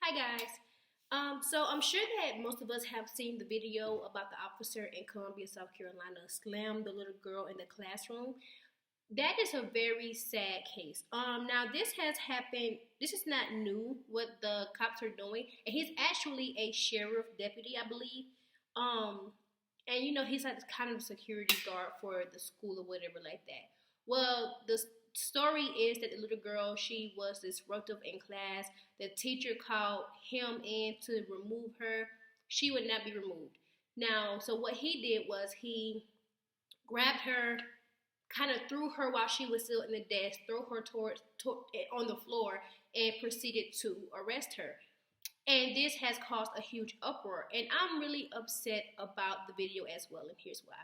Hi guys. So I'm sure that most of us have seen the video about the officer in Columbia, South Carolina, slammed the little girl in the classroom. That is a very sad case. Now this has happened. This is not new. What the cops are doing, and he's actually a sheriff deputy, I believe. Um, and he's like kind of security guard for the school or whatever like that. Well, the story is that the little girl, she was disruptive in class. The teacher called him in to remove her. She would not be removed. Now, so what he did was he grabbed her, kind of threw her while she was still in the desk, threw her on the floor, and proceeded to arrest her. And this has caused a huge uproar. And I'm really upset about the video as well. And here's why.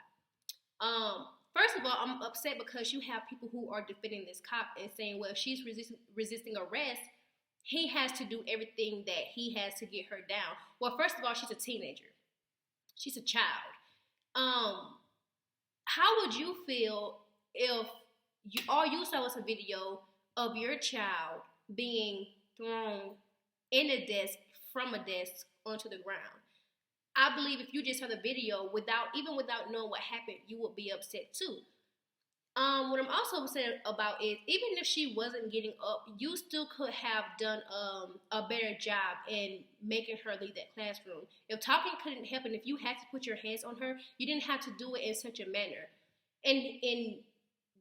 First of all, I'm upset because you have people who are defending this cop and saying, well, if she's resisting arrest, he has to do everything that he has to get her down. Well, first of all, she's a teenager. She's a child. How would you feel if all you saw was a video of your child being thrown in a desk, from a desk, onto the ground? I believe if you just saw the video without knowing what happened, you would be upset too. What I'm also upset about is even if she wasn't getting up, you still could have done a better job in making her leave that classroom. If talking couldn't help, and if you had to put your hands on her, you didn't have to do it in such a manner. And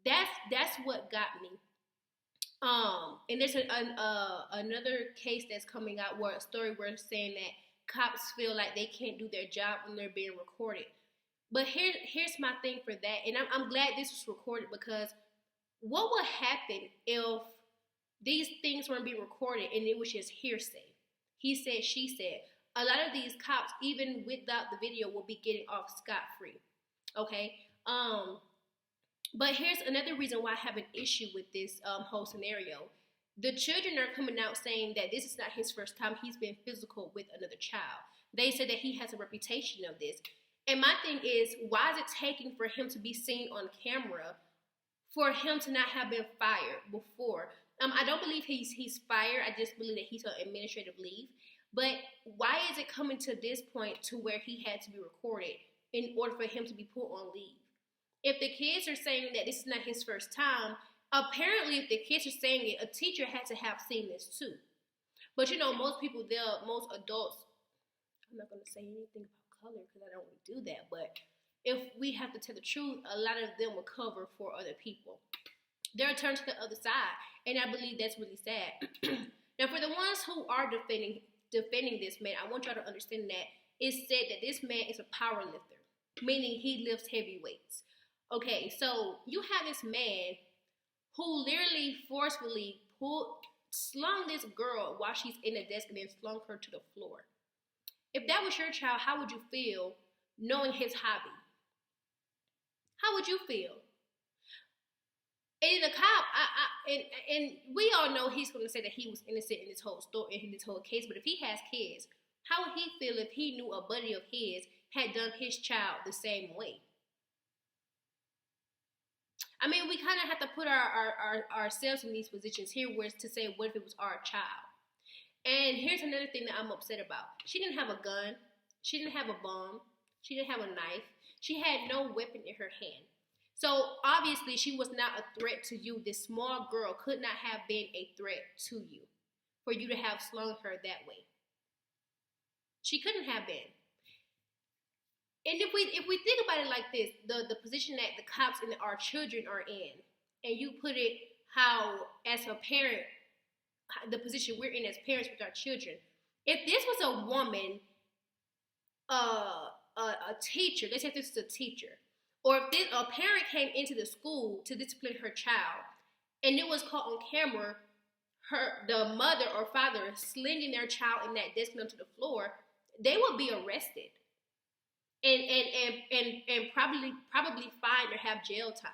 that's what got me. And there's another case that's coming out where a story where it's saying that cops feel like they can't do their job when they're being recorded. But here's my thing for that, and I'm glad this was recorded, because what would happen if these things weren't being recorded and it was just hearsay? He said, she said. A lot of these cops, even without the video, will be getting off scot-free. Okay? But here's another reason why I have an issue with this whole scenario. The children are coming out saying that this is not his first time he's been physical with another child. They said that he has a reputation of this. And my thing is, why is it taking for him to be seen on camera for him to not have been fired before? I don't believe he's fired. I just believe that he's on administrative leave. But why is it coming to this point to where he had to be recorded in order for him to be put on leave? If the kids are saying that this is not his first time, apparently if the kids are saying it, a teacher had to have seen this too. But most adults, I'm not going to say anything about color because I don't want to do that, but if we have to tell the truth, a lot of them will cover for other people. They'll turn to the other side, and I believe that's really sad. Now, for the ones who are defending this man, I want y'all to understand that it's said that this man is a power lifter, meaning he lifts heavy weights. Okay, so you have this man who literally forcefully slung this girl while she's in the desk and then slung her to the floor. If that was your child, how would you feel knowing his hobby? How would you feel? And the cop, and we all know he's going to say that he was innocent in this whole story, in this whole case. But if he has kids, how would he feel if he knew a buddy of his had done his child the same way? I mean, we kind of have to put ourselves in these positions here, where it's to say, what if it was our child? And here's another thing that I'm upset about. She didn't have a gun. She didn't have a bomb. She didn't have a knife. She had no weapon in her hand. So obviously she was not a threat to you. This small girl could not have been a threat to you for you to have slung her that way. She couldn't have been. And if we think about it like this, the position that the cops and our children are in, and you put it how, as a parent, the position we're in as parents with our children, if this was a woman, a teacher, let's say this is a teacher, or if a parent came into the school to discipline her child, and it was caught on camera, the mother or father slinging their child in that desk onto the floor, they would be arrested. And probably fined or have jail time.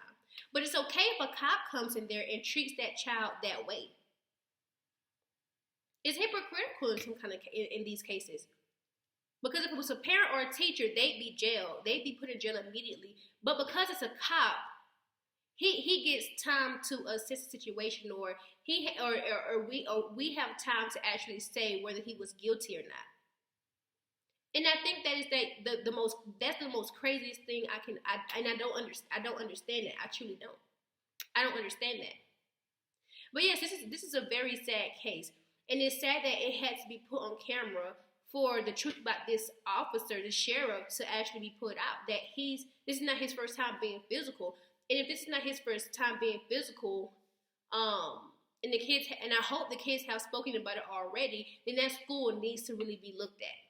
But it's okay if a cop comes in there and treats that child that way. It's hypocritical in some kind of in these cases. Because if it was a parent or a teacher, they'd be jailed. They'd be put in jail immediately. But because it's a cop, he gets time to assess the situation, or we have time to actually say whether he was guilty or not. And I think that is the most that's the most craziest thing I don't understand it. I truly don't. I don't understand that. But yes, this is a very sad case, and it's sad that it had to be put on camera for the truth about this officer, the sheriff, to actually be put out. That this is not his first time being physical, and if this is not his first time being physical, and I hope the kids have spoken about it already, then that school needs to really be looked at.